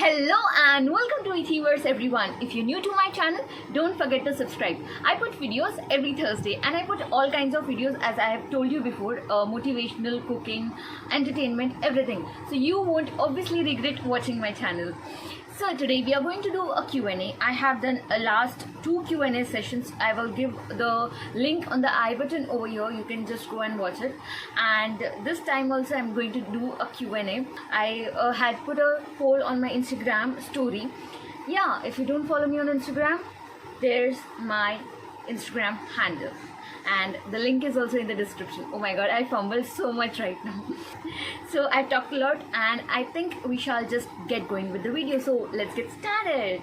Hello and welcome to Ethiverse everyone. If you're new to my channel, don't forget to subscribe. I put videos every Thursday and I put all kinds of videos as I have told you before, motivational, cooking, entertainment, everything. So you won't obviously regret watching my channel. So today we are going to do a Q&A. I have done a last 2 Q&A sessions. I will give the link on the I button over here. You can just go and watch it. And this time also I'm going to do a Q&A. I had put a poll on my Instagram story. Yeah, if you don't follow me on Instagram, there's my Instagram handle. And the link is also in the description. Oh my god, I fumbled so much right now. So I've talked a lot and I think we shall just get going with the video. So let's get started.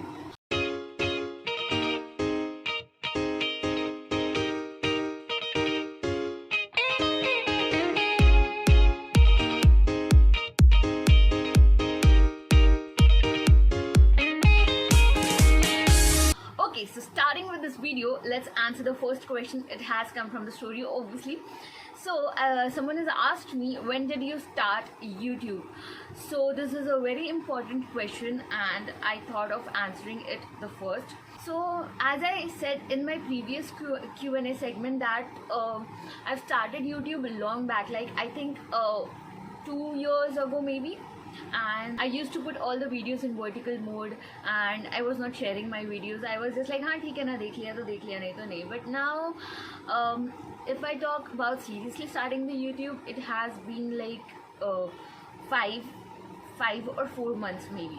Okay, so starting with this video, let's answer the first question. It has come from the story obviously. So someone has asked me, when did you start YouTube? So this is a very important question and I thought of answering it the first. So as I said in my previous Q&A segment that I've started YouTube long back, like I think 2 years ago maybe. And I used to put all the videos in vertical mode and I was not sharing my videos. I was just like, हाँ ठीक है ना, देख लिया तो देख लिया, नहीं तो नहीं. But now if I talk about seriously starting the YouTube, it has been like 5 or 4 months maybe.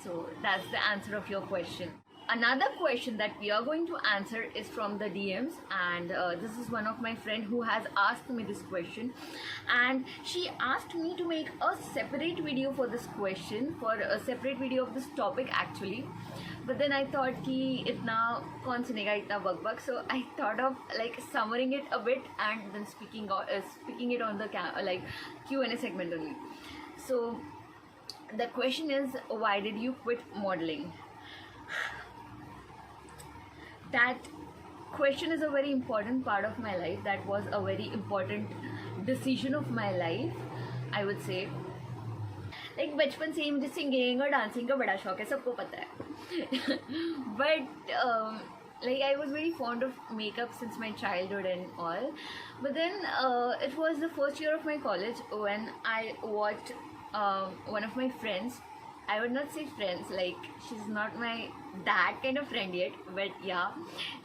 So that's the answer of your question. Another question that we are going to answer is from the DMs, and this is one of my friend who has asked me this question, and she asked me to make a separate video for this question, for a separate video of this topic actually. But then I thought ki itna kaun sunega itna bug, so I thought of like summarizing it a bit and then speaking it on the Q&A segment only. So the question is, why did you quit modeling? That question is a very important part of my life. That was a very important decision of my life, I would say. Like बचपन से ही मुझे singing और dancing का बड़ा शौक है, सबको पता है. But like I was very fond of makeup since my childhood and all. But then it was the first year of my college when I watched one of my friends. I would not say friends, like she's not my that kind of friend yet, but yeah,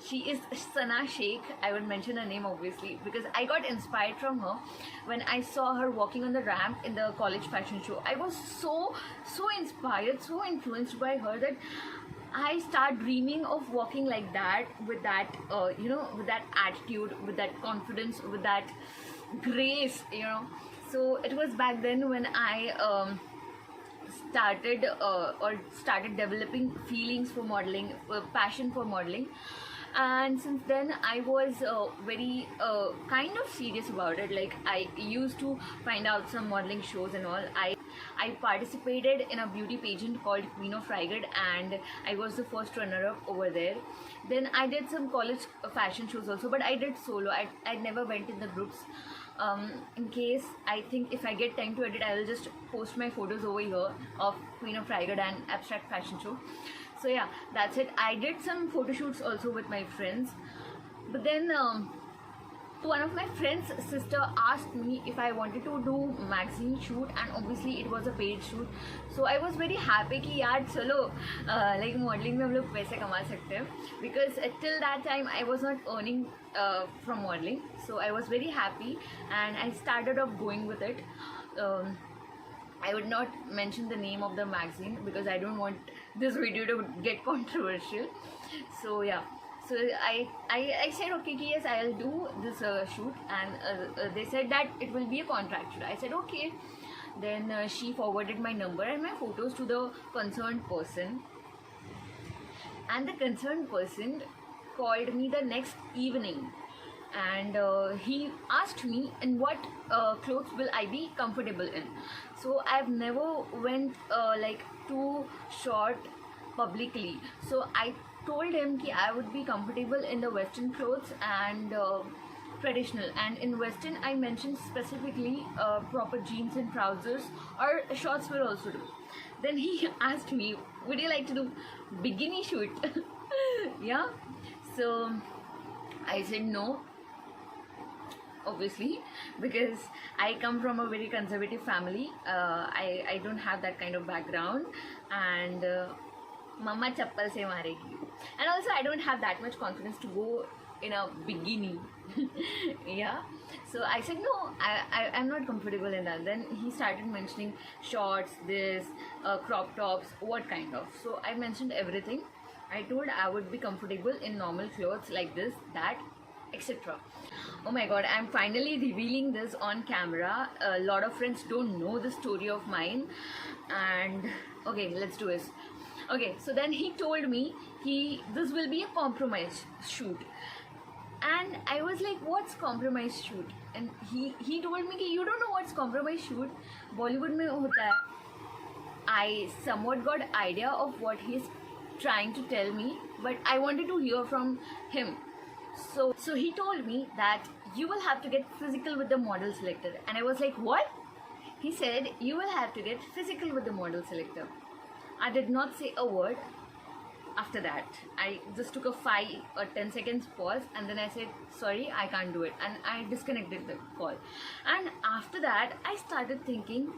she is Sana Sheikh. I would mention her name obviously because I got inspired from her when I saw her walking on the ramp in the college fashion show. I was so inspired, so influenced by her that I start dreaming of walking like that, with that with that attitude, with that confidence, with that grace, So it was back then when I started developing feelings for modeling, passion for modeling, and since then I was very kind of serious about it. Like I used to find out some modeling shows and all. I participated in a beauty pageant called Queen of Raigad and I was the first runner-up over there. Then I did some college fashion shows also, but I did solo. I never went in the groups. In case I think if I get time to edit, I will just post my photos over here of Queen of Raigad and abstract fashion show. So yeah, that's it. I did some photo shoots also with my friends, but then one of my friend's sister asked me if I wanted to do magazine shoot, and obviously it was a paid shoot. So I was very happy कि यार चलो like modeling में हम लोग पैसे कमा सकते हैं, because till that time I was not earning from modeling. So I was very happy and I started off going with it. I would not mention the name of the magazine because I don't want this video to get controversial. So yeah. So I said okay, yes, I'll do this shoot, and they said that it will be a contract shoot. I said okay. Then she forwarded my number and my photos to the concerned person, and the concerned person called me the next evening, and he asked me in what clothes will I be comfortable in. So I've never went like too short publicly, so I told him that I would be comfortable in the western clothes and traditional, and in western I mentioned specifically proper jeans and trousers, or shorts will also do. then he asked me, would you like to do bikini shoot? Yeah. So I said no, obviously, because I come from a very conservative family. I don't have that kind of background, and mama chappal se maregi, and also I don't have that much confidence to go in a bikini. Yeah, so I said no, I'm not comfortable in that. Then he started mentioning shorts, this, crop tops, what kind of. So I mentioned everything. I told I would be comfortable in normal clothes like this, that, etc. Oh my god, I'm finally revealing this on camera. A lot of friends don't know the story of mine, and okay, let's do this. Okay, so then he told me this will be a compromise shoot, and I was like, what's compromise shoot? And he told me कि you don't know what's compromise shoot, Bollywood में होता है. I somewhat got idea of what he's trying to tell me, but I wanted to hear from him. So he told me that you will have to get physical with the model selector, and I was like, what? He said you will have to get physical with the model selector. I did not say a word. After that, I just took a 5 or 10 seconds pause, and then I said sorry, I can't do it, and I disconnected the call. And after that I started thinking,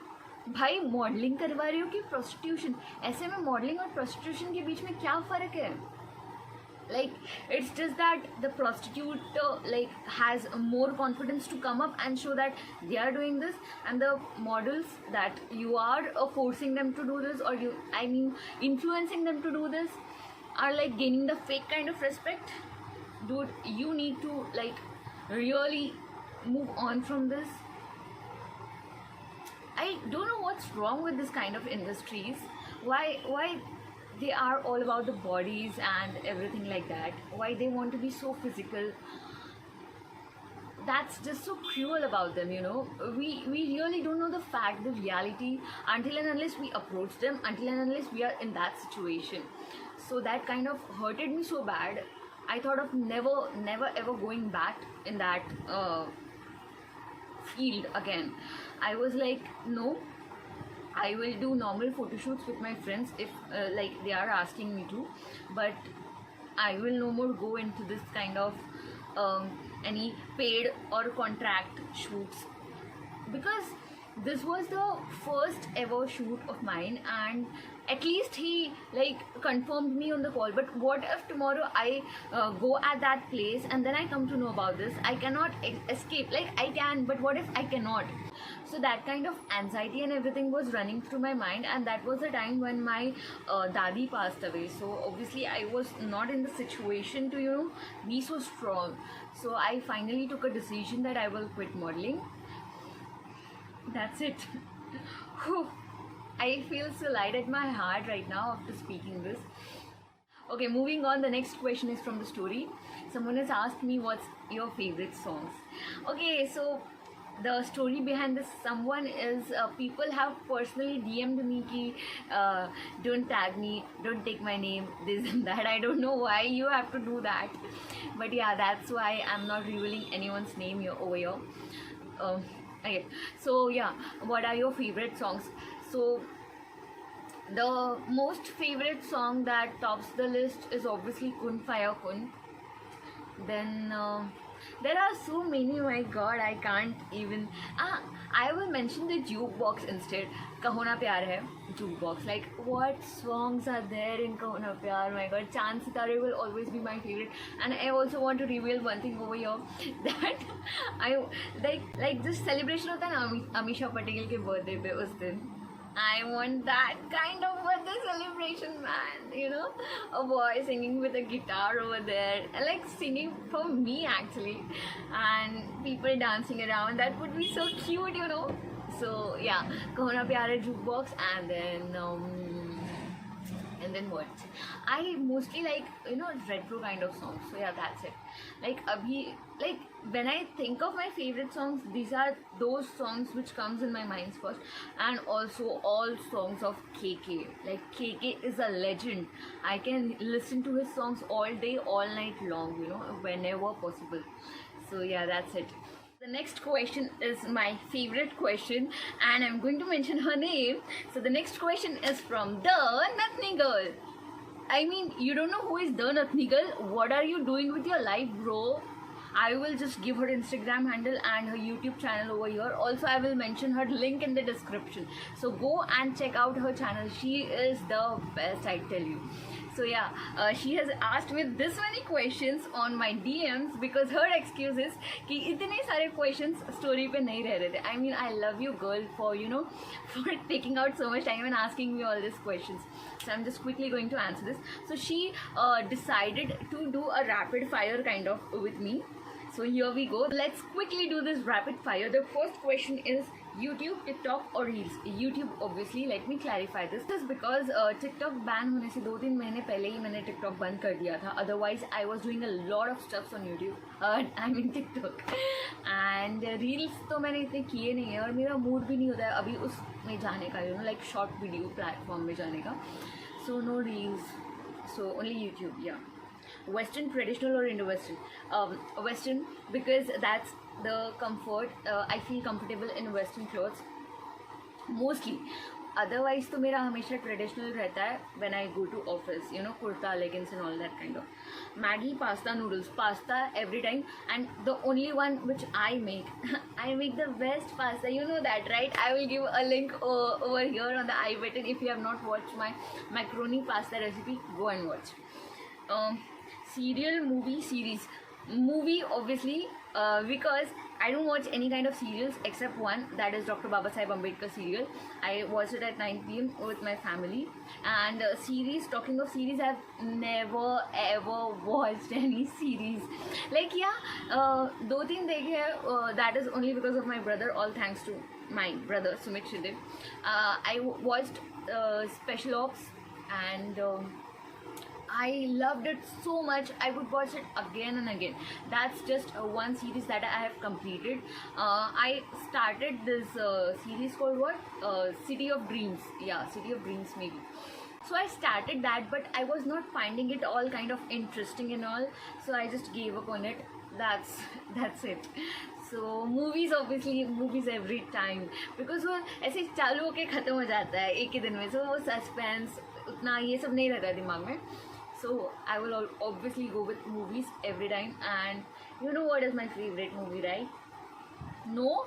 भाई modelling करवा रही हो कि prostitution? ऐसे में modelling और prostitution के बीच में क्या फ़र्क है? Like, it's just that the prostitute like has more confidence to come up and show that they are doing this, and the models that you are forcing them to do this, or influencing them to do this, are like gaining the fake kind of respect. Dude, you need to like really move on from this. I don't know what's wrong with this kind of industries. Why they are all about the bodies and everything like that? Why they want to be so physical? That's just so cruel about them, you know. We really don't know the fact, the reality, until and unless we approach them, until and unless we are in that situation. So that kind of hurted me so bad. I thought of never ever going back in that field again. I was like, no, I will do normal photo shoots with my friends if like they are asking me to, but I will no more go into this kind of any paid or contract shoots, because this was the first ever shoot of mine, and at least he like confirmed me on the call. But what if tomorrow I go at that place and then I come to know about this? I cannot escape. Like, I can, but what if I cannot? So that kind of anxiety and everything was running through my mind, and that was the time when my dadi passed away. So obviously I was not in the situation to, you know, be so strong. So I finally took a decision that I will quit modeling. That's it. Whew. I feel so light at my heart right now after speaking this. Okay, moving on. The next question is from the story. Someone has asked me what's your favorite songs. Okay, so the story behind this someone is people have personally DM'd me ki don't tag me, don't take my name, this and that. I don't know why you have to do that, but yeah, that's why I'm not revealing anyone's name here over here. Okay, so yeah, what are your favorite songs? So the most favorite song that tops the list is obviously Kun Faya Kun. Then there are so many, my god, I can't even. I will mention the jukebox instead. Kaho Na Pyar Hai jukebox. Like, what songs are there in Kaho Na Pyar? My god, Chand Sitare will always be my favorite. And I also want to reveal one thing over here, that I like this celebration hota hai na Amisha Patel ke birthday pe us din. I want that kind of birthday celebration, man. You know, a boy singing with a guitar over there, like singing for me actually, and people dancing around. That would be so cute, you know. So yeah, Kaho Na Pyar Hai jukebox, and then what? I mostly like, you know, retro kind of songs. So yeah, that's it. Like like when I think of my favorite songs, these are those songs which comes in my mind first. And also all songs of KK. Like, KK is a legend. I can listen to his songs all day, all night long, you know, whenever possible. So yeah, that's it. The next question is my favorite question, and I'm going to mention her name. So the next question is from the Nathni girl. I mean, you don't know who is the Nathni girl? What are you doing with your life, bro? I will just give her Instagram handle and her YouTube channel over here. Also, I will mention her link in the description. So go and check out her channel. She is the best, I tell you. So yeah, she has asked me this many questions on my DMs because her excuse is कि इतने सारे questions story पे नहीं रह रहे थे. I mean, I love you, girl, for for taking out so much time and asking me all these questions. So I'm just quickly going to answer this. So she decided to do a rapid fire kind of with me. So here we go. Let's quickly do this rapid fire. The first question is YouTube, TikTok or Reels? YouTube obviously. Let me clarify this. This is because TikTok ban होने से 2-3 महीने पहले ही मैंने TikTok बंद कर दिया था. Otherwise I was doing a lot of stuff on YouTube. I mean TikTok. And Reels तो मैंने इतने किए नहीं है और मेरा मूड भी नहीं होता है अभी उसमें जाने का, like short video platform में जाने का. So no Reels. So only YouTube. Yeah. Western, traditional or Indo-Western? Western, because that's the comfort. I feel comfortable in Western clothes mostly. Otherwise तो मेरा हमेशा ट्रेडिशनल रहता है when I go to office, kurta, leggings and all that kind of. Maggi, pasta, noodles, pasta every time, and the only one which I make, I make the best pasta, you know that, right? I will give a link over here on the I button. If you have not watched my macaroni pasta recipe, go and watch. Serial, movie, series. Movie obviously, because I don't watch any kind of serials except one, that is Dr. Babasaheb Ambedkar serial. I watched it at 9 p.m. with my family. And series, talking of series, I've never ever watched any series. Like yeah, 2-3 देखे हैं, that is only because of my brother, all thanks to my brother Sumit Shinde. I watched Special Ops and I loved it so much. I would watch it again and again. That's just one series that I have completed. I started this series called what? City of Dreams. Yeah, City of Dreams maybe. So I started that, but I was not finding it all kind of interesting and all. So I just gave up on it. That's it. So movies, obviously movies every time, because वो ऐसे चालू होके ख़त्म हो जाता है एक ही दिन में. So वो suspense उतना ये सब नहीं रहता है दिमाग में. So I will obviously go with movies every time. And you know what is my favorite movie, right? No?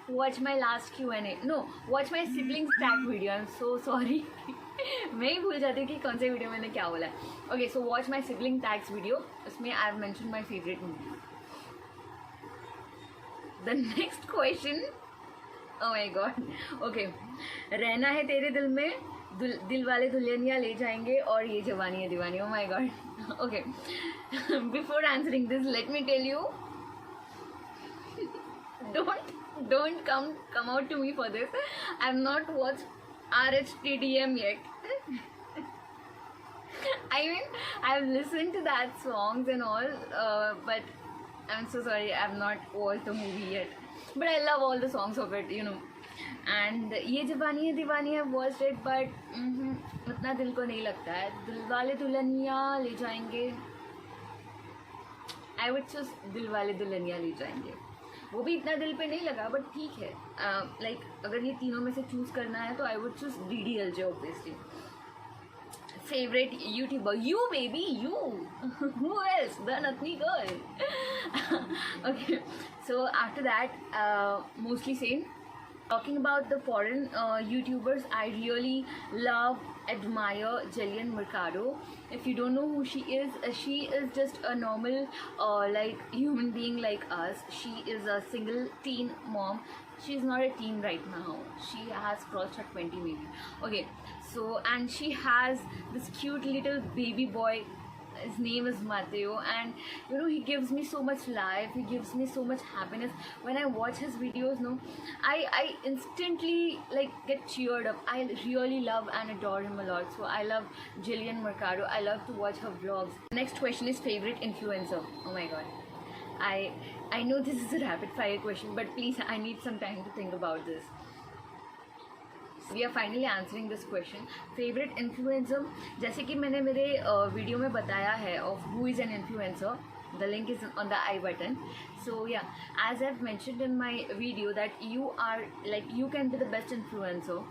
Watch my last Q&A. No, watch my siblings tag video. I'm so sorry. मैं ही भूल जाती हूँ कि कौन से video मैंने क्या बोला. Okay, so watch my sibling tags video. उसमें I have mentioned my favorite movie. The next question. Oh my god. Okay. रहना है तेरे दिल में, दिल वाले दुल्हनिया ले जाएंगे और ये जवानी है दीवानी. Oh my god. Okay. Before answering this, let me tell you. Don't come out to me for this. I have not watched RHTDM yet. I mean, I've listened to that songs and all, but I'm so sorry, I have not watched the movie yet. But I love all the songs of it, And ये जवानी है दीवानी है, watched it, but उतना दिल को नहीं लगता है. दिल वाले दुल्हनिया ले जाएंगे. I would choose दिल वाले दुल्हनिया ले जाएंगे. वो भी इतना दिल पे नहीं लगा, बट ठीक है. Like अगर ये तीनों में से चूज करना है तो I would choose DDLJ obviously. Favorite YouTuber? You baby, you. Who else? The Nathni girl. Okay, so after that, mostly same. Talking about the foreign YouTubers, I really love, admire Jillian Mercado. If you don't know who she is just a normal like human being like us. She is a single teen mom. She's not a teen right now. She has crossed her 20 maybe. Okay, so and she has this cute little baby boy. His name is Mateo, and he gives me so much life. He gives me so much happiness when I watch his videos. I instantly like get cheered up. I really love and adore him a lot. So I love Jillian Mercado. I love to watch her vlogs. Next question is favorite influencer. Oh my god, I know this is a rapid fire question, but please, I need some time to think about this. We are finally answering this question. Favorite influencer, जैसे कि मैंने मेरे video में बताया है of who is an influencer. The link is on the I button. So yeah, as I've mentioned in my video that you are like, you can be the best influencer.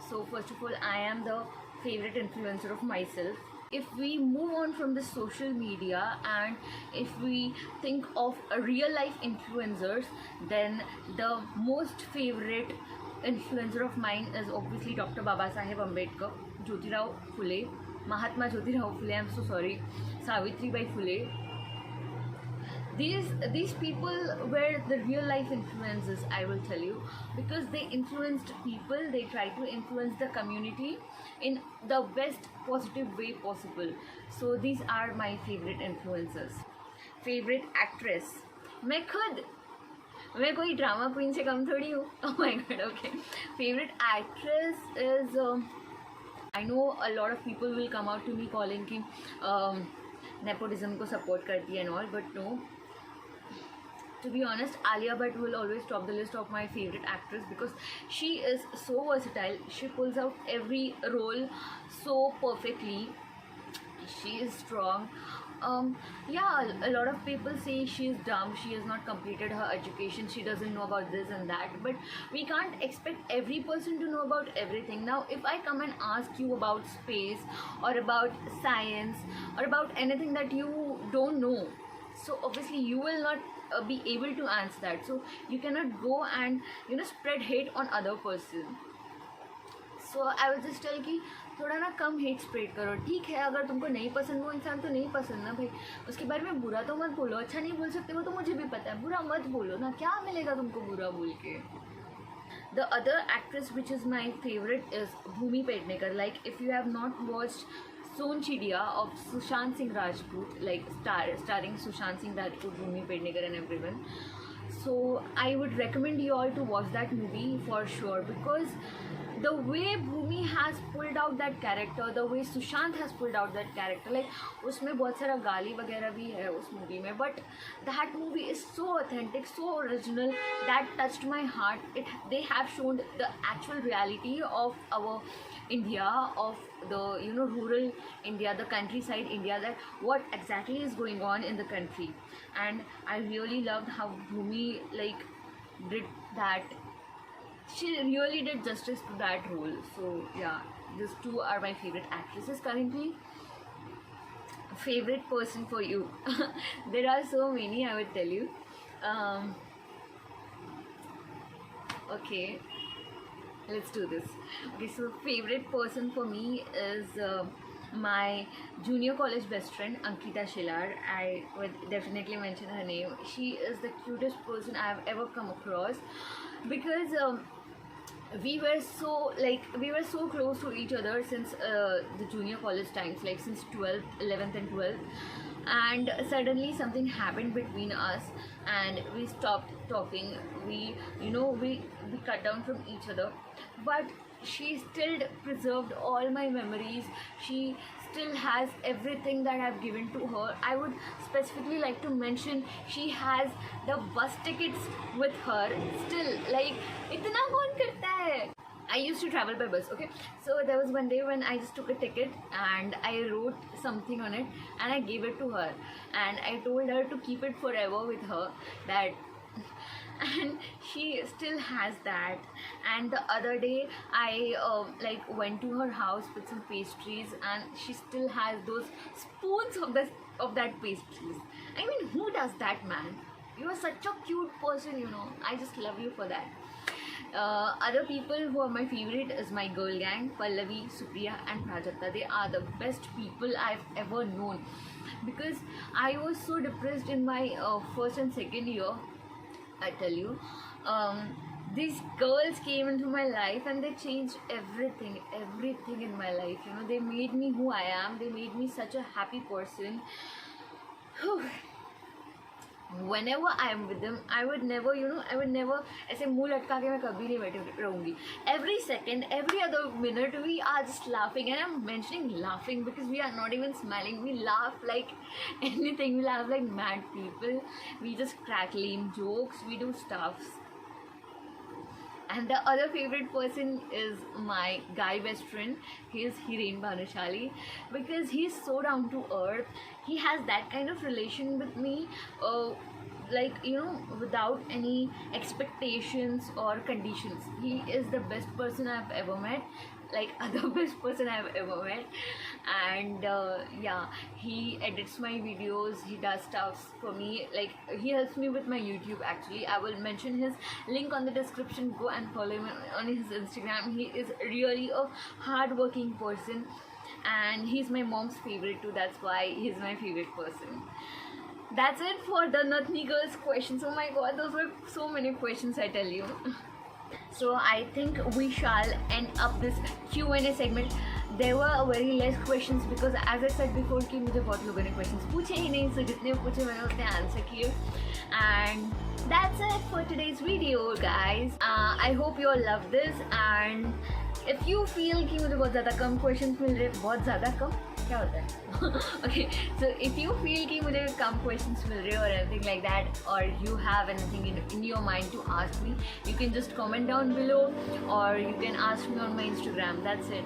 So first of all, I am the favorite influencer of myself. If we move on from the social media and if we think of a real life influencers, then the most favorite influencer of mine is obviously Dr. Baba Saheb Ambedkar, Jyotirao Phule, Mahatma Jyotirao Phule, I'm so sorry, Savitribai Phule. These people were the real life influences, I will tell you, because they influenced people. They try to influence the community in the best positive way possible. So these are my favorite influencers. Favorite actress, मैं खुद, मैं कोई drama queen से कम थोड़ी हूँ. Oh my god, okay. Favorite actress is I know a lot of people will come out to me calling कि nepotism को support करती है and all, but no. To be honest, Alia Bhatt will always top the list of my favorite actors because she is so versatile. She pulls out every role so perfectly. She is strong. Yeah, a lot of people say she is dumb, she has not completed her education, she doesn't know about this and that, but we can't expect every person to know about everything. Now if I come and ask you about space or about science or about anything that you don't know, so obviously you will not be able to answer that. So you cannot go and spread hate on other person. So I will just tell कि थोड़ा ना कम hate spread करो. ठीक है, अगर तुमको नहीं पसंद वो इंसान तो नहीं पसंद ना भाई, उसके बारे में बुरा तो मत बोलो. अच्छा नहीं बोल सकते वो तो मुझे भी पता है, बुरा मत बोलो ना, क्या मिलेगा तुमको बुरा बोल के. The other actress which is my favorite is Bhumi Pednekar. Like if you have not watched Son Chidiya of Sushant Singh Rajput, like starring Sushant Singh Rajput, Bhumi Pednekar and everyone, so I would recommend you all to watch that movie for sure, because the way Bhumi has pulled out that character, the way Sushant has pulled out that character, like उसमें बहुत सारा गाली वगैरह भी है उस movie में, but that movie is so authentic, so original, that touched my heart. They have shown the actual reality of our India, of the rural India, the countryside India, that what exactly is going on in the country, and I really loved how Bhumi like did that. She really did justice to that role. So yeah, these two are my favorite actresses currently. Favorite person for you? There are so many, I would tell you. Okay, let's do this. Okay, so favorite person for me is my junior college best friend Ankita Shilar. I would definitely mention her name. She is the cutest person I have ever come across, because we were so close to each other since the junior college times, like since 12th, 11th and 12th, and suddenly something happened between us and we stopped talking. We cut down from each other, but she still preserved all my memories. She still has everything that I've given to her. I would specifically like to mention she has the bus tickets with her still. Like, itna kaun karta hai? I used to travel by bus, okay? So there was one day when I just took a ticket and I wrote something on it and I gave it to her, and I told her to keep it forever with her, that and she still has that. And the other day I went to her house with some pastries, and she still has those spoons of that pastries. I mean, who does that, man? You are such a cute person, I just love you for that. Other people who are my favorite is my girl gang, Pallavi, Supriya and Prajakta. They are the best people I've ever known, because I was so depressed in my first and second year. I tell you, these girls came into my life and they changed everything in my life. They made me who I am. They made me such a happy person. Whenever I am with them, I would never ऐसे मुंह लटका के मैं कभी नहीं बैठी रहूँगी. Every second, every other minute, we are just laughing, and I'm mentioning laughing because we are not even smiling. We laugh like anything. We laugh like mad people. We just crack lame jokes. We do stuffs. And the other favorite person is my guy best friend. He is Hiren Bhanushali, because he's so down to earth. He has that kind of relation with me, like, without any expectations or conditions. He is the best person I've ever met, like other best person I've ever met. And yeah, he edits my videos, he does stuff for me, like he helps me with my YouTube. Actually, I will mention his link on the description. Go and follow him on his Instagram. He is really a hardworking person, and he's my mom's favorite too. That's why he's my favorite person. That's it for the Nathni girls questions. Oh my god, those were so many questions, I tell you. So I think we shall end up this Q&A segment. There were very less questions because, as I said before, कि मुझे बहुत लोगों ने questions पूछे ही नहीं, so जितने पूछे मैंने उतने answer किए. And that's it for today's video, guys. I hope you all love this, and if you feel कि मुझे बहुत ज़्यादा कम questions मिल रहे, बहुत ज़्यादा कम क्या होता है? Okay, so if you feel कि मुझे कम questions मिल रहे or anything like that, or you have anything in your mind to ask me, you can just comment down below, or you can ask me on my Instagram. That's it.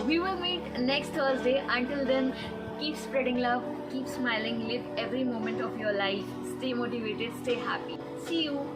We will meet next Thursday. Until then, keep spreading love, keep smiling, live every moment of your life, stay motivated, stay happy. See you.